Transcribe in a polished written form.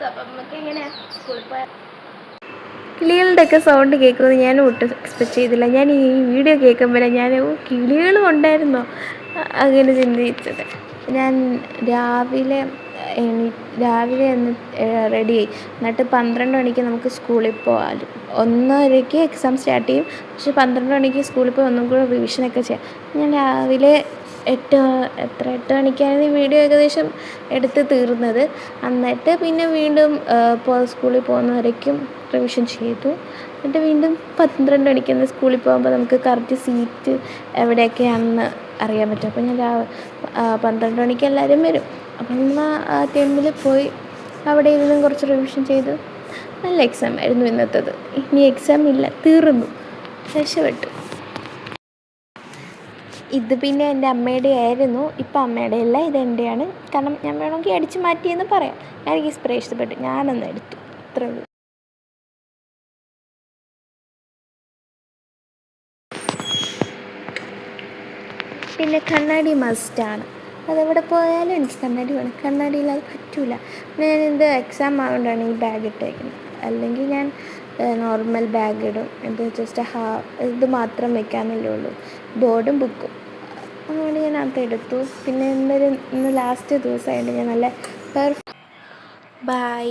അപ്പം നമുക്ക് എങ്ങനെയാ സ്കൂളിൽ പോയാൽ കിളികളുടെയൊക്കെ സൗണ്ട് കേൾക്കുന്നത് ഞാൻ ഒട്ടും എക്സ്പെക്റ്റ് ചെയ്തില്ല. ഞാൻ ഈ വീഡിയോ കേൾക്കുമ്പോഴേ ഞാൻ കിളികളും ഉണ്ടായിരുന്നോ അങ്ങനെ ചിന്തിച്ചത്. ഞാൻ രാവിലെ ഒന്ന് റെഡിയായി. എന്നിട്ട് 12 മണിക്ക് നമുക്ക് സ്കൂളിൽ പോകാം. 1:30 എക്സാം സ്റ്റാർട്ട് ചെയ്യും. പക്ഷെ 12 മണിക്ക് സ്കൂളിൽ പോയി ഒന്നും കൂടെ റിവിഷനൊക്കെ ചെയ്യാം. ഞാൻ രാവിലെ 8 മണിക്കാണ് ഈ വീഡിയോ ഏകദേശം എടുത്ത് തീർന്നത്. എന്നിട്ട് പിന്നെ വീണ്ടും സ്കൂളിൽ പോകുന്നവരേക്കും റിവിഷൻ ചെയ്തു. എന്നിട്ട് വീണ്ടും 12 മണിക്ക് സ്കൂളിൽ പോകുമ്പോൾ നമുക്ക് കറക്റ്റ് സീറ്റ് എവിടെയൊക്കെയാണെന്ന് അറിയാൻ പറ്റും. അപ്പോൾ ഞാൻ 12 മണിക്ക് എല്ലാവരും വരും. അപ്പം ആ ടൈമിൽ പോയി അവിടെ ഇരുന്ന് കുറച്ച് റിവിഷൻ ചെയ്തു. നല്ല എക്സാം ആയിരുന്നു ഇന്നത്തേത്. ഇനി എക്സാം ഇല്ല, തീർന്നു, രക്ഷപ്പെട്ടു. ഇത് പിന്നെ എൻ്റെ അമ്മയുടെ ആയിരുന്നു. ഇപ്പം അമ്മയുടെ അല്ല, ഇതെൻ്റെയാണ്. കാരണം ഞാൻ വേണമെങ്കിൽ അടിച്ച് മാറ്റിയെന്ന് പറയാം. എനിക്ക് സ്പ്രേ ഇഷ്ടപ്പെട്ടു, ഞാനൊന്ന് എടുത്തു, അത്രേ ഉള്ളൂ. പിന്നെ കണ്ണാടി മസ്റ്റാണ്. അതെവിടെ പോയാലും എനിക്ക് കണ്ണാടി വേണം. കണ്ണാടിയില്ലാതെ പറ്റില്ല. ഞാൻ ഇത് എക്സാം ആയതുകൊണ്ടാണ് ഈ ബാഗ് ഇട്ടേക്കുന്നത്. അല്ലെങ്കിൽ ഞാൻ നോർമൽ ബാഗ് ഇടും. ഇത് ജസ്റ്റ് ഇത് മാത്രം വെക്കാനല്ലേ ഉള്ളൂ, ബോർഡും ബുക്കും. അതുകൊണ്ട് ഞാൻ അതെടുത്തു. പിന്നെ ഇന്ന് ലാസ്റ്റ് ദിവസമായിട്ട് ഞാൻ നല്ല ബൈ.